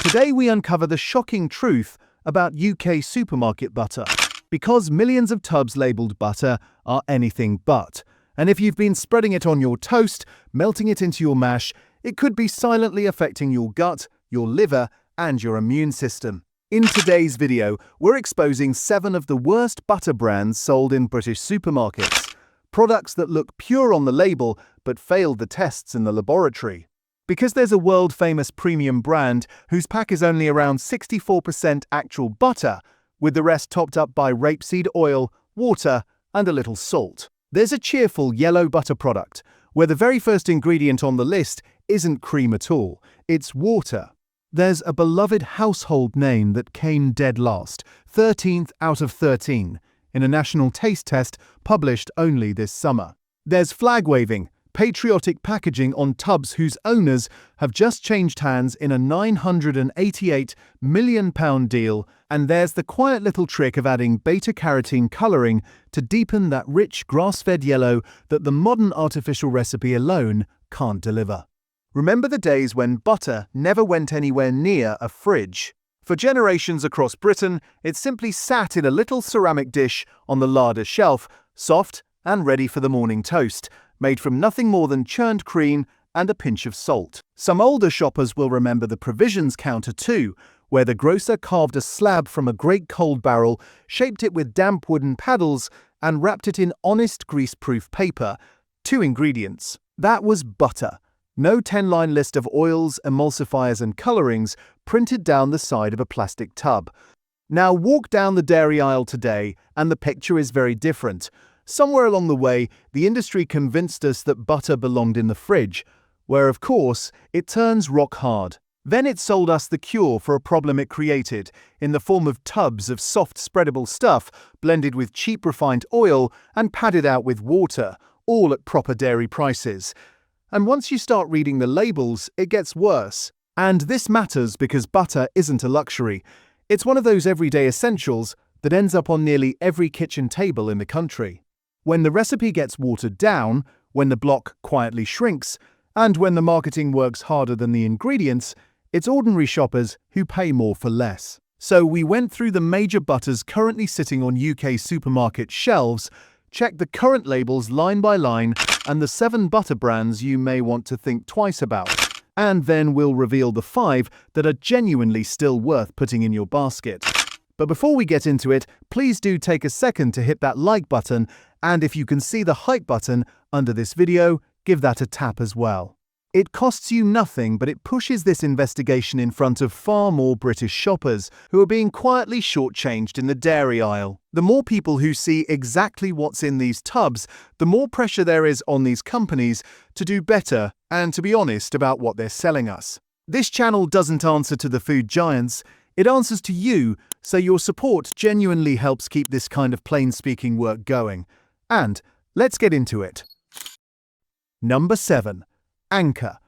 Today we uncover the shocking truth about UK supermarket butter, because millions of tubs labelled butter are anything but. And if you've been spreading it on your toast, melting it into your mash, it could be silently affecting your gut, your liver, and your immune system. In today's video, we're exposing 7 of the worst butter brands sold in British supermarkets. Products that look pure on the label but failed the tests in the laboratory. Because there's a world-famous premium brand whose pack is only around 64% actual butter, with the rest topped up by rapeseed oil, water, and a little salt. There's a cheerful yellow butter product, where the very first ingredient on the list isn't cream at all, it's water. There's a beloved household name that came dead last, 13th out of 13, in a national taste test published only this summer. There's flag-waving, patriotic packaging on tubs whose owners have just changed hands in a £988 million deal, and there's the quiet little trick of adding beta-carotene colouring to deepen that rich grass-fed yellow that the modern artificial recipe alone can't deliver. Remember the days when butter never went anywhere near a fridge? For generations across Britain, it simply sat in a little ceramic dish on the larder shelf, soft and ready for the morning toast, made from nothing more than churned cream and a pinch of salt. Some older shoppers will remember the provisions counter too, where the grocer carved a slab from a great cold barrel, shaped it with damp wooden paddles, and wrapped it in honest grease-proof paper. 2 ingredients. That was butter. No 10-line list of oils, emulsifiers and colourings printed down the side of a plastic tub. Now walk down the dairy aisle today and the picture is very different. Somewhere along the way, the industry convinced us that butter belonged in the fridge, where of course, it turns rock hard. Then it sold us the cure for a problem it created, in the form of tubs of soft spreadable stuff, blended with cheap refined oil and padded out with water, all at proper dairy prices. And once you start reading the labels, it gets worse. And this matters because butter isn't a luxury. It's one of those everyday essentials that ends up on nearly every kitchen table in the country. When the recipe gets watered down, when the block quietly shrinks, and when the marketing works harder than the ingredients, it's ordinary shoppers who pay more for less. So we went through the major butters currently sitting on UK supermarket shelves, checked the current labels line by line, and the 7 butter brands you may want to think twice about. And then we'll reveal the 5 that are genuinely still worth putting in your basket. But before we get into it, please do take a second to hit that like button, and if you can see the hype button under this video, give that a tap as well. It costs you nothing, but it pushes this investigation in front of far more British shoppers who are being quietly shortchanged in the dairy aisle. The more people who see exactly what's in these tubs, the more pressure there is on these companies to do better and to be honest about what they're selling us. This channel doesn't answer to the food giants, it answers to you, so your support genuinely helps keep this kind of plain-speaking work going. And let's get into it. Number 7. Anchor.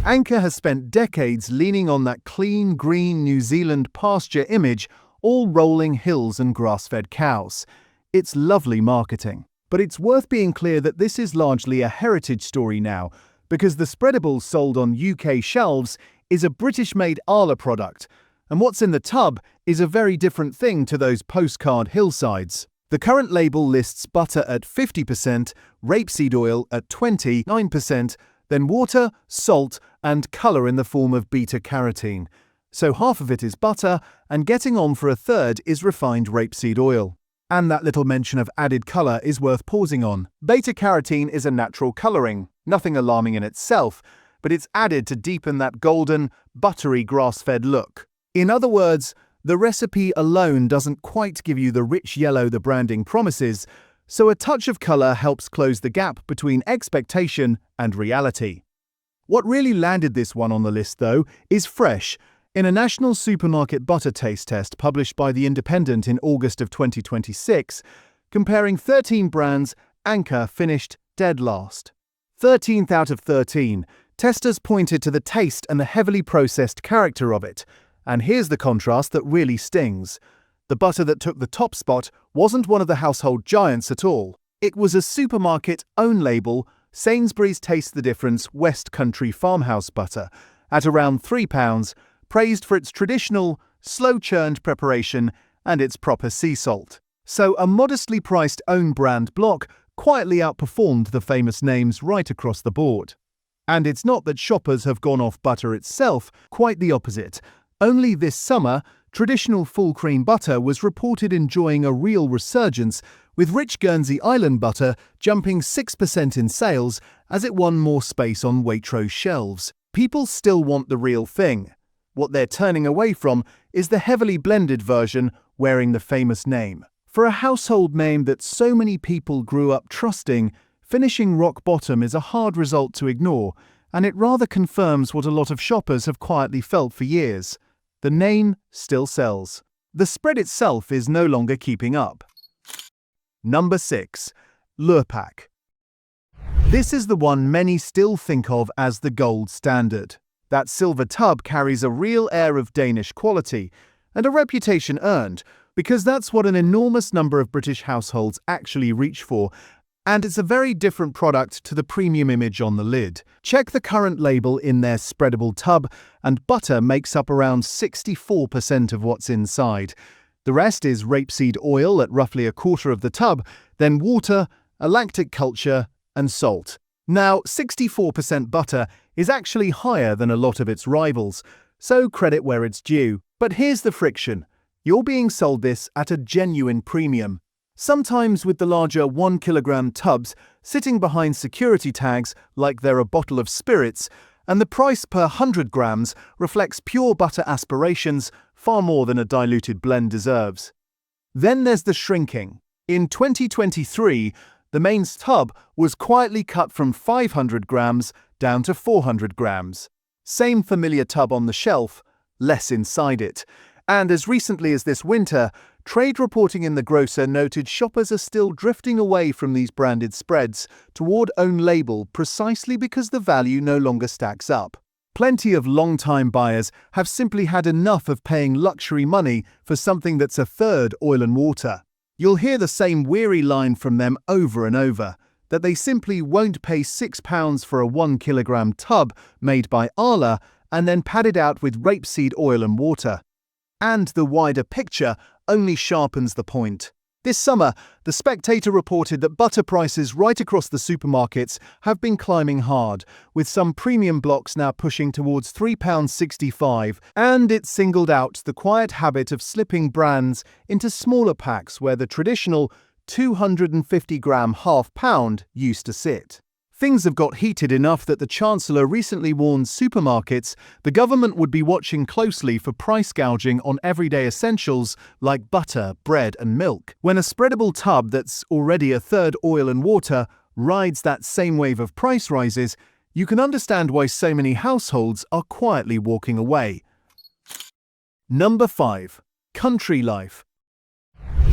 Anchor has spent decades leaning on that clean, green New Zealand pasture image, all rolling hills and grass-fed cows. It's lovely marketing. But it's worth being clear that this is largely a heritage story now, because the spreadables sold on UK shelves is a British-made Arla product, and what's in the tub is a very different thing to those postcard hillsides. The current label lists butter at 50%, rapeseed oil at 29%, then water, salt, and colour in the form of beta-carotene. So half of it is butter, and getting on for a third is refined rapeseed oil. And that little mention of added colour is worth pausing on. Beta-carotene is a natural colouring, nothing alarming in itself, but it's added to deepen that golden, buttery grass-fed look. In other words, the recipe alone doesn't quite give you the rich yellow the branding promises, so a touch of colour helps close the gap between expectation and reality. What really landed this one on the list, though, is fresh. In a national supermarket butter taste test published by The Independent in August of 2026, comparing 13 brands, Anchor finished dead last. 13th out of 13, testers pointed to the taste and the heavily processed character of it. And here's the contrast that really stings. The butter that took the top spot wasn't one of the household giants at all. It was a supermarket own label, Sainsbury's Taste the Difference West Country Farmhouse butter, at around £3, praised for its traditional, slow-churned preparation and its proper sea salt. So a modestly priced own-brand block quietly outperformed the famous names right across the board. And it's not that shoppers have gone off butter itself, quite the opposite. Only this summer, traditional full-cream butter was reported enjoying a real resurgence, with rich Guernsey Island butter jumping 6% in sales as it won more space on Waitrose shelves. People still want the real thing. What they're turning away from is the heavily blended version wearing the famous name. For a household name that so many people grew up trusting, finishing rock bottom is a hard result to ignore, and it rather confirms what a lot of shoppers have quietly felt for years. The name still sells. The spread itself is no longer keeping up. Number 6. Lurpak. This is the one many still think of as the gold standard. That silver tub carries a real air of Danish quality, and a reputation earned, because that's what an enormous number of British households actually reach for, and it's a very different product to the premium image on the lid. Check the current label in their spreadable tub, and butter makes up around 64% of what's inside. The rest is rapeseed oil at roughly a quarter of the tub, then water, a lactic culture, and salt. Now, 64% butter is actually higher than a lot of its rivals, so credit where it's due. But here's the friction. You're being sold this at a genuine premium. Sometimes with the larger 1 kilogram tubs sitting behind security tags like they're a bottle of spirits, and the price per 100 grams reflects pure butter aspirations far more than a diluted blend deserves. Then there's the shrinking. In 2023, the mains tub was quietly cut from 500 grams down to 400 grams. Same familiar tub on the shelf, less inside it. And as recently as this winter, trade reporting in the grocer noted shoppers are still drifting away from these branded spreads toward own label precisely because the value no longer stacks up. Plenty of long-time buyers have simply had enough of paying luxury money for something that's a third oil and water. You'll hear the same weary line from them over and over, that they simply won't pay £6 for a 1 kilogram tub made by Arla and then padded out with rapeseed oil and water. And the wider picture only sharpens the point. This summer, The Spectator reported that butter prices right across the supermarkets have been climbing hard, with some premium blocks now pushing towards £3.65, and it singled out the quiet habit of slipping brands into smaller packs where the traditional 250-gram half-pound used to sit. Things have got heated enough that the Chancellor recently warned supermarkets the government would be watching closely for price gouging on everyday essentials like butter, bread and milk. When a spreadable tub that's already a third oil and water rides that same wave of price rises, you can understand why so many households are quietly walking away. Number 5. Country life.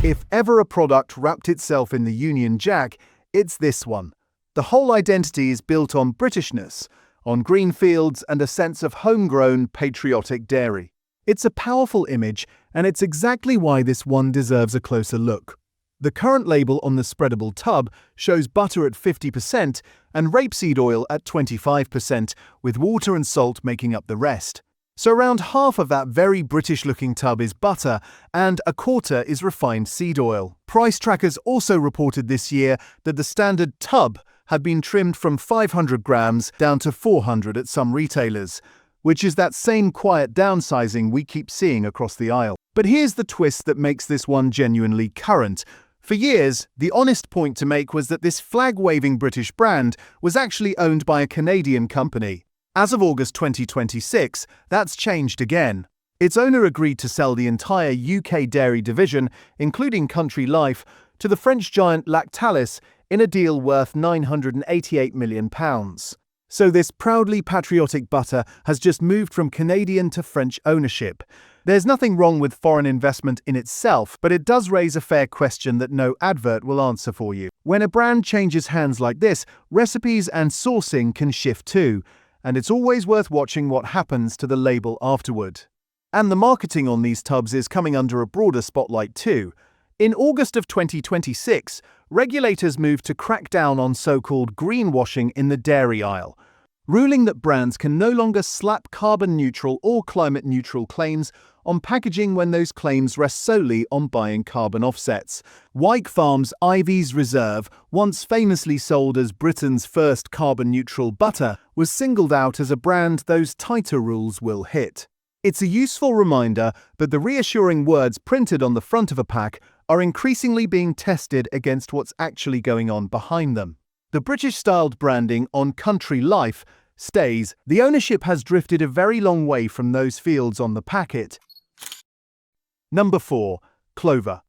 If ever a product wrapped itself in the Union Jack, it's this one. The whole identity is built on Britishness, on green fields and a sense of homegrown, patriotic dairy. It's a powerful image, and it's exactly why this one deserves a closer look. The current label on the spreadable tub shows butter at 50% and rapeseed oil at 25%, with water and salt making up the rest. So around half of that very British-looking tub is butter, and a quarter is refined seed oil. Price trackers also reported this year that the standard tub had been trimmed from 500 grams down to 400 at some retailers, which is that same quiet downsizing we keep seeing across the aisle. But here's the twist that makes this one genuinely current. For years, the honest point to make was that this flag-waving British brand was actually owned by a Canadian company. As of August 2026, that's changed again. Its owner agreed to sell the entire UK dairy division, including Country Life, to the French giant Lactalis in a deal worth £988 million. So this proudly patriotic butter has just moved from Canadian to French ownership. There's nothing wrong with foreign investment in itself, but it does raise a fair question that no advert will answer for you. When a brand changes hands like this, recipes and sourcing can shift too, and it's always worth watching what happens to the label afterward. And the marketing on these tubs is coming under a broader spotlight too. In August of 2026, regulators moved to crack down on so-called greenwashing in the dairy aisle. ruling that brands can no longer slap carbon neutral or climate neutral claims on packaging when those claims rest solely on buying carbon offsets. Wyke Farms Ivy's Reserve, once famously sold as Britain's first carbon neutral butter, was singled out as a brand those tighter rules will hit. It's a useful reminder that the reassuring words printed on the front of a pack are increasingly being tested against what's actually going on behind them. The British-styled branding on Country Life stays. The ownership has drifted a very long way from those fields on the packet. Number 4. Clover.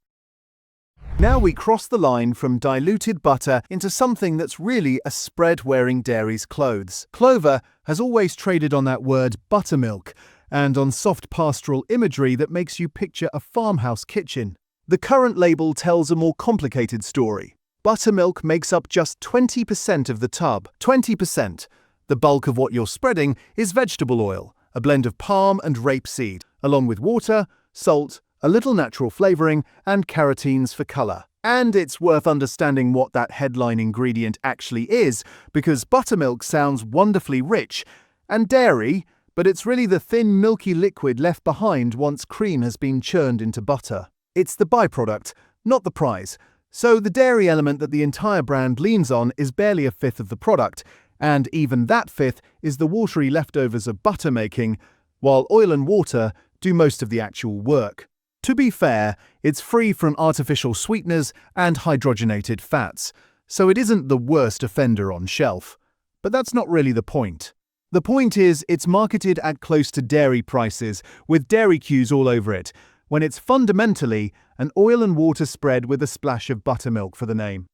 Now we cross the line from diluted butter into something that's really a spread wearing dairy's clothes. Clover has always traded on that word buttermilk and on soft pastoral imagery that makes you picture a farmhouse kitchen. The current label tells a more complicated story. Buttermilk makes up just 20% of the tub. 20%. The bulk of what you're spreading is vegetable oil, a blend of palm and rapeseed, along with water, salt, a little natural flavoring, and carotenes for color. And it's worth understanding what that headline ingredient actually is, because buttermilk sounds wonderfully rich and dairy, but it's really the thin, milky liquid left behind once cream has been churned into butter. It's the byproduct, not the prize. So the dairy element that the entire brand leans on is barely a fifth of the product, and even that fifth is the watery leftovers of butter making, while oil and water do most of the actual work. To be fair, it's free from artificial sweeteners and hydrogenated fats, so it isn't the worst offender on shelf. But that's not really the point. The point is it's marketed at close to dairy prices, with dairy cues all over it, when it's fundamentally an oil and water spread with a splash of buttermilk for the name.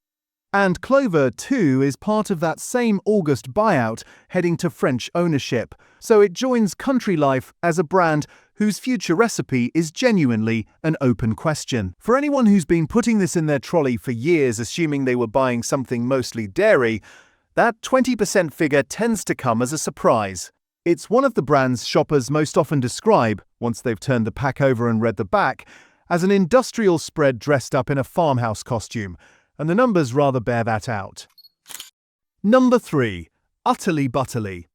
And Clover, too, is part of that same August buyout heading to French ownership, so it joins Country Life as a brand whose future recipe is genuinely an open question. For anyone who's been putting this in their trolley for years assuming they were buying something mostly dairy, that 20% figure tends to come as a surprise. It's one of the brands shoppers most often describe, once they've turned the pack over and read the back, as an industrial spread dressed up in a farmhouse costume, and the numbers rather bear that out. Number 3. Utterly Butterly.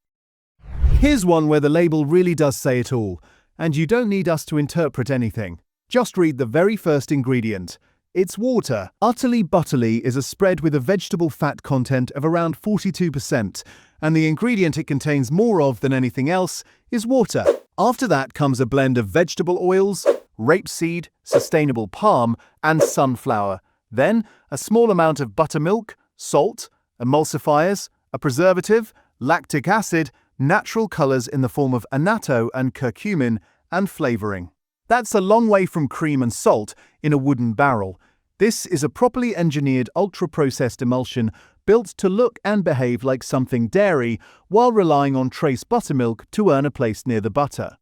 Here's one where the label really does say it all, and you don't need us to interpret anything. Just read the very first ingredient. It's water. Utterly Butterly is a spread with a vegetable fat content of around 42%, and the ingredient it contains more of than anything else is water. After that comes a blend of vegetable oils, rapeseed, sustainable palm, and sunflower. Then, a small amount of buttermilk, salt, emulsifiers, a preservative, lactic acid, natural colors in the form of annatto and curcumin, and flavoring. That's a long way from cream and salt in a wooden barrel. This is a properly engineered ultra-processed emulsion built to look and behave like something dairy while relying on trace buttermilk to earn a place near the butter.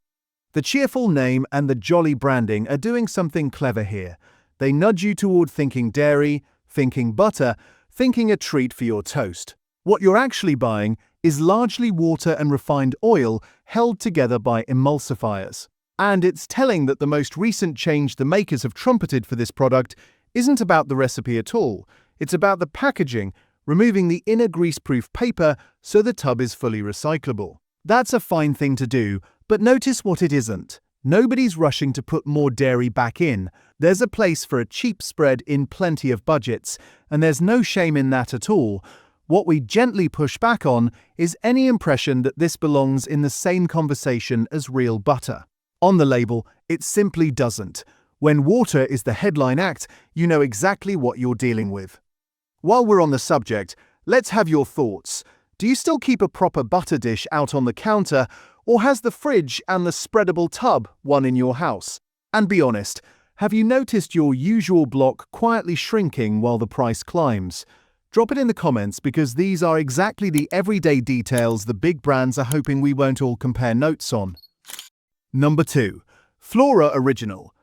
The cheerful name and the jolly branding are doing something clever here. They nudge you toward thinking dairy, thinking butter, thinking a treat for your toast. What you're actually buying is largely water and refined oil held together by emulsifiers. And it's telling that the most recent change the makers have trumpeted for this product isn't about the recipe at all. It's about the packaging, removing the inner greaseproof paper so the tub is fully recyclable. That's a fine thing to do, but notice what it isn't. Nobody's rushing to put more dairy back in. There's a place for a cheap spread in plenty of budgets, and there's no shame in that at all. What we gently push back on is any impression that this belongs in the same conversation as real butter. On the label, it simply doesn't. When water is the headline act, you know exactly what you're dealing with. While we're on the subject, let's have your thoughts. Do you still keep a proper butter dish out on the counter, or has the fridge and the spreadable tub won in your house? And be honest, have you noticed your usual block quietly shrinking while the price climbs? Drop it in the comments, because these are exactly the everyday details the big brands are hoping we won't all compare notes on. Number 2. Flora Original.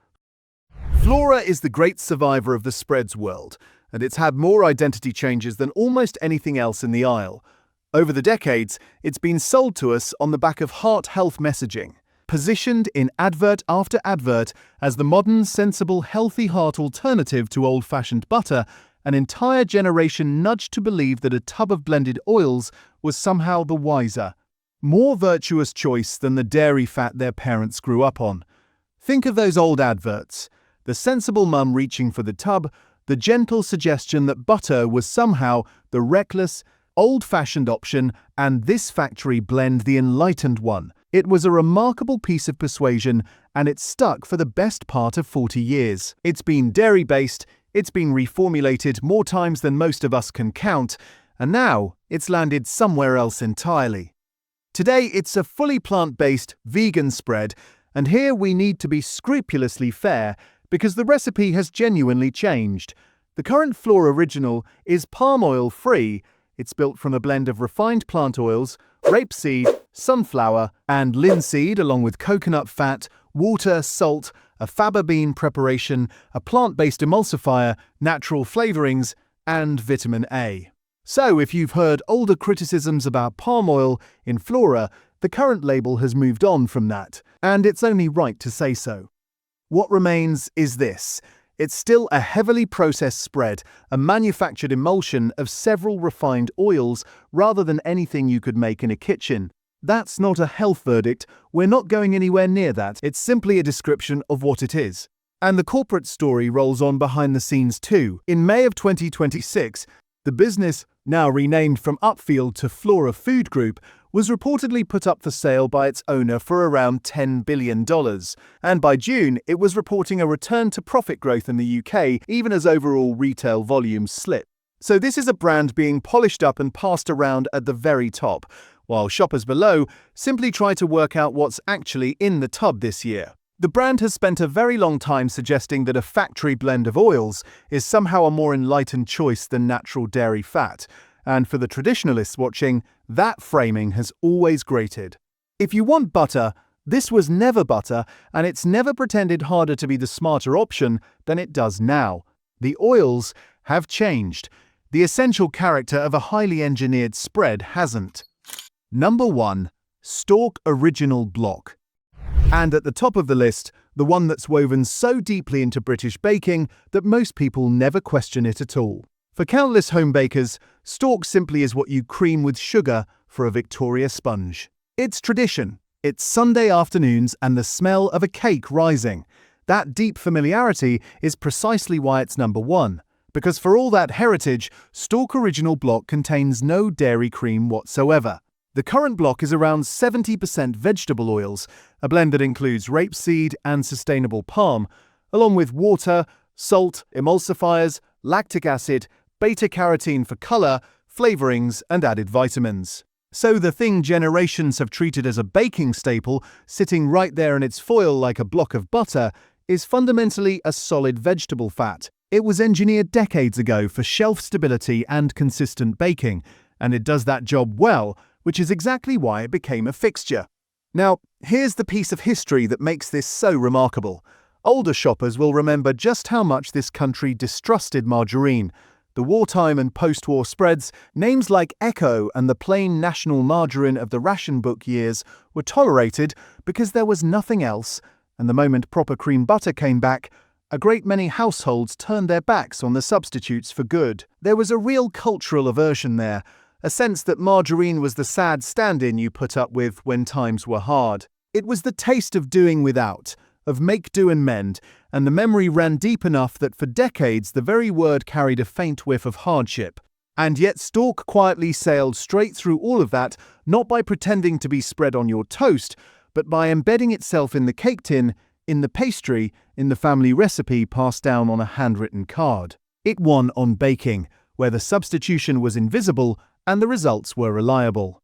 Flora is the great survivor of the spreads world, and it's had more identity changes than almost anything else in the aisle. Over the decades, it's been sold to us on the back of heart health messaging, positioned in advert after advert as the modern, sensible, healthy heart alternative to old-fashioned butter, an entire generation nudged to believe that a tub of blended oils was somehow the wiser, more virtuous choice than the dairy fat their parents grew up on. Think of those old adverts. The sensible mum reaching for the tub, the gentle suggestion that butter was somehow the reckless, old-fashioned option, and this factory blend the enlightened one. It was a remarkable piece of persuasion, and it stuck for the best part of 40 years. It's been dairy-based, it's been reformulated more times than most of us can count, and now it's landed somewhere else entirely. Today, it's a fully plant-based, vegan spread, and here we need to be scrupulously fair because the recipe has genuinely changed. The current Flora original is palm oil-free. It's built from a blend of refined plant oils, rapeseed, sunflower, and linseed, along with coconut fat, water, salt, a faba bean preparation, a plant-based emulsifier, natural flavorings, and vitamin A. So, if you've heard older criticisms about palm oil in Flora, the current label has moved on from that, and it's only right to say so. What remains is this. It's still a heavily processed spread, a manufactured emulsion of several refined oils rather than anything you could make in a kitchen. That's not a health verdict. We're not going anywhere near that. It's simply a description of what it is. And the corporate story rolls on behind the scenes too. In May of 2026, the business, now renamed from Upfield to Flora Food Group, was reportedly put up for sale by its owner for around $10 billion. And by June, it was reporting a return to profit growth in the UK, even as overall retail volumes slipped. So this is a brand being polished up and passed around at the very top, while shoppers below simply try to work out what's actually in the tub this year. The brand has spent a very long time suggesting that a factory blend of oils is somehow a more enlightened choice than natural dairy fat. And for the traditionalists watching, that framing has always grated. If you want butter, this was never butter, and it's never pretended harder to be the smarter option than it does now. The oils have changed. The essential character of a highly engineered spread hasn't. Number 1. Stork Original Block. And at the top of the list, the one that's woven so deeply into British baking that most people never question it at all. For countless home bakers, Stork simply is what you cream with sugar for a Victoria sponge. It's tradition. It's Sunday afternoons and the smell of a cake rising. That deep familiarity is precisely why it's number 1. Because for all that heritage, Stork Original Block contains no dairy cream whatsoever. The current block is around 70% vegetable oils, a blend that includes rapeseed and sustainable palm, along with water, salt, emulsifiers, lactic acid, beta-carotene for color, flavorings, and added vitamins. So the thing generations have treated as a baking staple, sitting right there in its foil like a block of butter, is fundamentally a solid vegetable fat. It was engineered decades ago for shelf stability and consistent baking, and it does that job well, which is exactly why it became a fixture. Now, here's the piece of history that makes this so remarkable. Older shoppers will remember just how much this country distrusted margarine. The wartime and post-war spreads, names like Echo and the plain national margarine of the ration book years were tolerated because there was nothing else, and the moment proper cream butter came back, a great many households turned their backs on the substitutes for good. There was a real cultural aversion there, a sense that margarine was the sad stand-in you put up with when times were hard. It was the taste of doing without, of make do and mend, and the memory ran deep enough that for decades the very word carried a faint whiff of hardship. And yet Stork quietly sailed straight through all of that, not by pretending to be spread on your toast, but by embedding itself in the cake tin, in the pastry, in the family recipe passed down on a handwritten card. It won on baking, where the substitution was invisible and the results were reliable.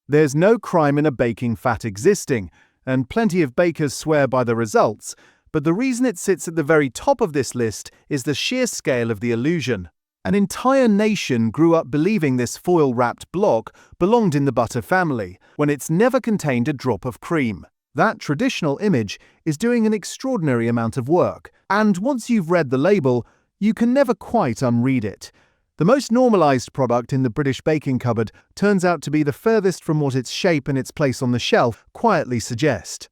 There's no crime in a baking fat existing, and plenty of bakers swear by the results, but the reason it sits at the very top of this list is the sheer scale of the illusion. An entire nation grew up believing this foil-wrapped block belonged in the butter family, when it's never contained a drop of cream. That traditional image is doing an extraordinary amount of work, and once you've read the label, you can never quite unread it. The most normalized product in the British baking cupboard turns out to be the furthest from what its shape and its place on the shelf quietly suggest.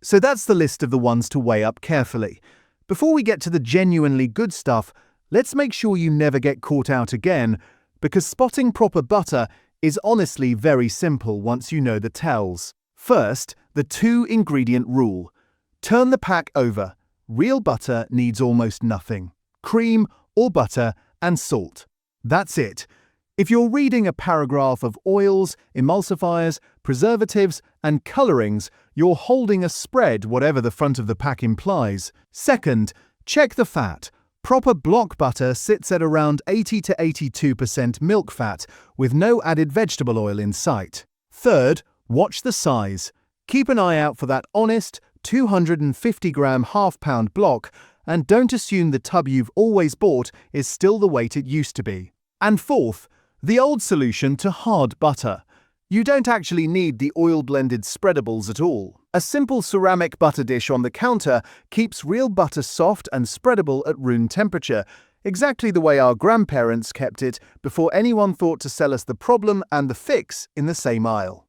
So that's the list of the ones to weigh up carefully. Before we get to the genuinely good stuff, Let's make sure you never get caught out again, because spotting proper butter is honestly very simple once you know the tells. First, the 2-ingredient rule. Turn the pack over. Real butter needs almost nothing. Cream or butter and salt. That's it. If you're reading a paragraph of oils, emulsifiers, preservatives, and colorings, you're holding a spread, whatever the front of the pack implies. Second, check the fat. Proper block butter sits at around 80 to 82% milk fat, with no added vegetable oil in sight. Third, watch the size. Keep an eye out for that honest 250-gram half-pound block, and don't assume the tub you've always bought is still the weight it used to be. And fourth, the old solution to hard butter. You don't actually need the oil-blended spreadables at all. A simple ceramic butter dish on the counter keeps real butter soft and spreadable at room temperature, exactly the way our grandparents kept it before anyone thought to sell us the problem and the fix in the same aisle.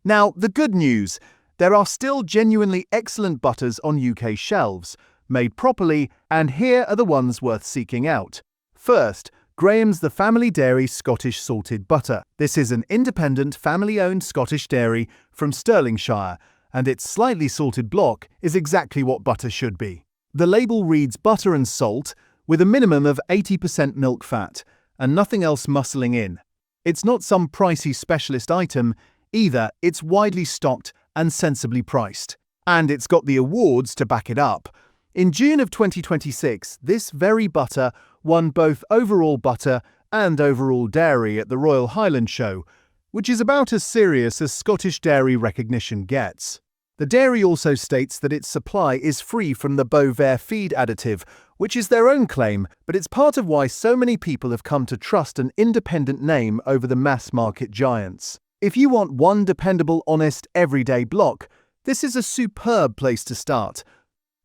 Now, the good news. There are still genuinely excellent butters on UK shelves, made properly, and here are the ones worth seeking out. First, Graham's The Family Dairy Scottish Salted Butter. This is an independent, family-owned Scottish dairy from Stirlingshire, and its slightly salted block is exactly what butter should be. The label reads butter and salt, with a minimum of 80% milk fat, and nothing else muscling in. It's not some pricey specialist item, either. It's widely stocked and sensibly priced. And it's got the awards to back it up. In June of 2026, this very butter won both Overall Butter and Overall Dairy at the Royal Highland Show, which is about as serious as Scottish dairy recognition gets. The dairy also states that its supply is free from the Bovaer feed additive, which is their own claim, but it's part of why so many people have come to trust an independent name over the mass-market giants. If you want one dependable, honest, everyday block, this is a superb place to start.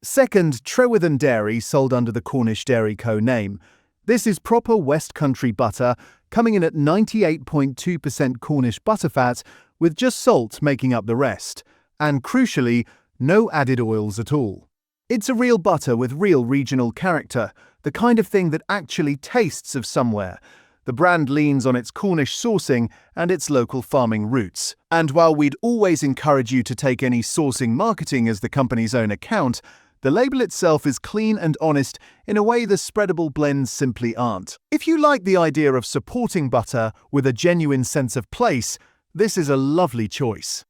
Second, Trewithen Dairy, sold under the Cornish Dairy Co. name. This is proper West Country butter, coming in at 98.2% Cornish butterfat, with just salt making up the rest. And crucially, no added oils at all. It's a real butter with real regional character, the kind of thing that actually tastes of somewhere. The brand leans on its Cornish sourcing and its local farming roots. And while we'd always encourage you to take any sourcing marketing as the company's own account, the label itself is clean and honest in a way the spreadable blends simply aren't. If you like the idea of supporting butter with a genuine sense of place, this is a lovely choice.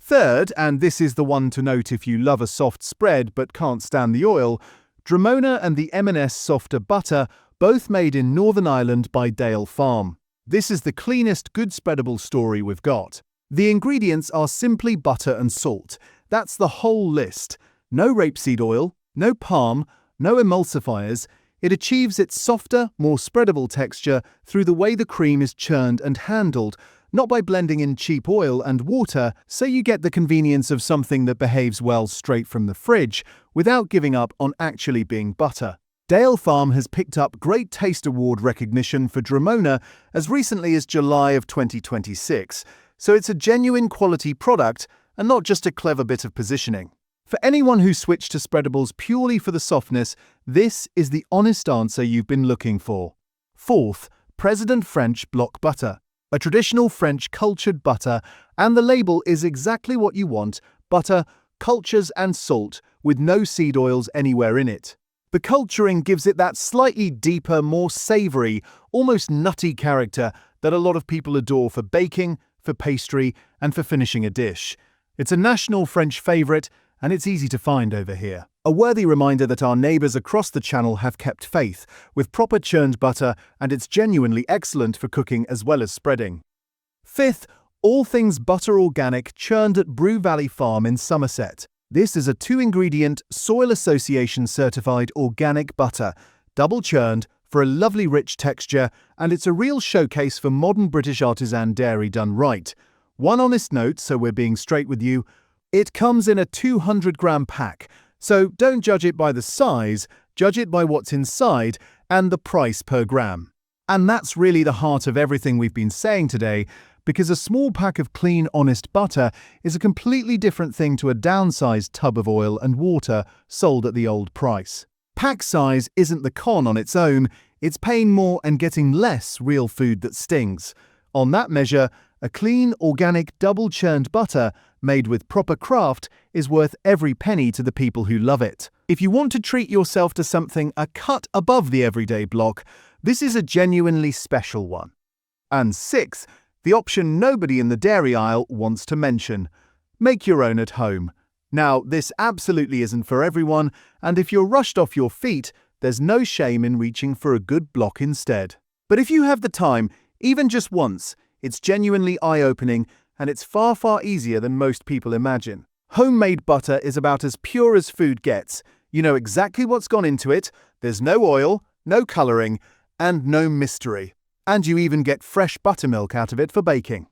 Third, and this is the one to note if you love a soft spread but can't stand the oil, Dramona and the M&S Softer Butter, both made in Northern Ireland by Dale Farm. This is the cleanest good spreadable story we've got. The ingredients are simply butter and salt. That's the whole list. No rapeseed oil, no palm, no emulsifiers. It achieves its softer, more spreadable texture through the way the cream is churned and handled, not by blending in cheap oil and water, so you get the convenience of something that behaves well straight from the fridge, without giving up on actually being butter. Dale Farm has picked up Great Taste Award recognition for Dramona as recently as July of 2026, so it's a genuine quality product and not just a clever bit of positioning. For anyone who switched to spreadables purely for the softness, this is the honest answer you've been looking for. Fourth, President French Block Butter. A traditional French cultured butter, and the label is exactly what you want: butter, cultures and salt, with no seed oils anywhere in it. The culturing gives it that slightly deeper, more savoury, almost nutty character that a lot of people adore for baking, for pastry, and for finishing a dish. It's a national French favourite, and it's easy to find over here. A worthy reminder that our neighbours across the channel have kept faith with proper churned butter, and it's genuinely excellent for cooking as well as spreading. Fifth, all things butter organic, churned at Brew Valley Farm in Somerset. This is a 2-ingredient, Soil Association certified organic butter, double churned for a lovely rich texture, and it's a real showcase for modern British artisan dairy done right. One honest note, so we're being straight with you: it comes in a 200-gram pack, so don't judge it by the size, judge it by what's inside and the price per gram. And that's really the heart of everything we've been saying today, because a small pack of clean, honest butter is a completely different thing to a downsized tub of oil and water sold at the old price. Pack size isn't the con on its own, It's paying more and getting less real food that stings. On that measure, a clean, organic, double-churned butter made with proper craft is worth every penny to the people who love it. If you want to treat yourself to something a cut above the everyday block, this is a genuinely special one. And sixth, the option nobody in the dairy aisle wants to mention. Make your own at home. Now, this absolutely isn't for everyone, and if you're rushed off your feet, there's no shame in reaching for a good block instead. But if you have the time, even just once, it's genuinely eye-opening, and it's far, far easier than most people imagine. Homemade butter is about as pure as food gets. You know exactly what's gone into it, there's no oil, no colouring, and no mystery. And you even get fresh buttermilk out of it for baking.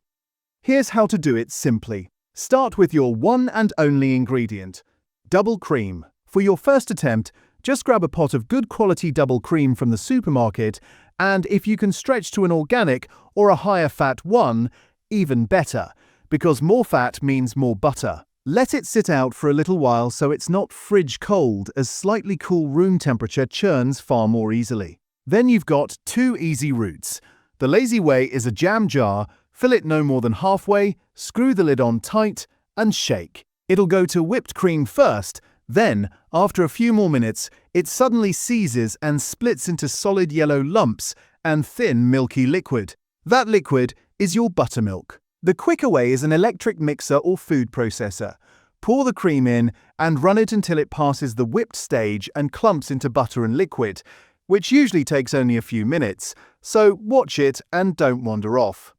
Here's how to do it simply. Start with your one and only ingredient, double cream. For your first attempt, just grab a pot of good quality double cream from the supermarket, and if you can stretch to an organic or a higher fat one, even better, because more fat means more butter. Let it sit out for a little while so it's not fridge cold, as slightly cool room temperature churns far more easily. Then you've got two easy routes. The lazy way is a jam jar, fill it no more than halfway, screw the lid on tight, and shake. It'll go to whipped cream first, then, after a few more minutes, it suddenly seizes and splits into solid yellow lumps and thin milky liquid. That liquid is your buttermilk. The quicker way is an electric mixer or food processor. Pour the cream in and run it until it passes the whipped stage and clumps into butter and liquid, which usually takes only a few minutes, so watch it and don't wander off.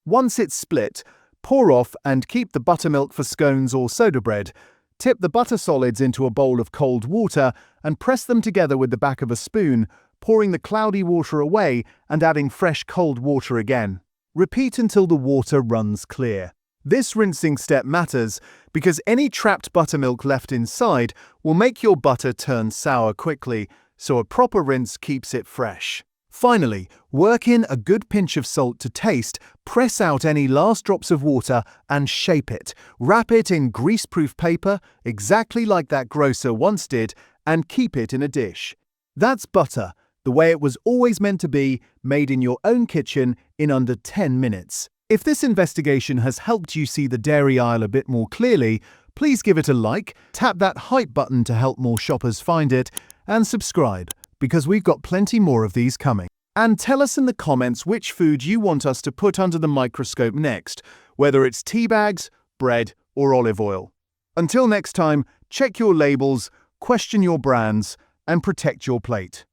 Once it's split, pour off and keep the buttermilk for scones or soda bread. Tip the butter solids into a bowl of cold water and press them together with the back of a spoon, pouring the cloudy water away and adding fresh cold water again. Repeat until the water runs clear. This rinsing step matters because any trapped buttermilk left inside will make your butter turn sour quickly, so a proper rinse keeps it fresh. Finally, work in a good pinch of salt to taste, press out any last drops of water and shape it. Wrap it in grease-proof paper, exactly like that grocer once did, and keep it in a dish. That's butter, the way it was always meant to be, made in your own kitchen in under 10 minutes. If this investigation has helped you see the dairy aisle a bit more clearly, please give it a like, tap that hype button to help more shoppers find it, and subscribe, because we've got plenty more of these coming. And tell us in the comments which food you want us to put under the microscope next, whether it's tea bags, bread, or olive oil. Until next time, check your labels, question your brands, and protect your plate.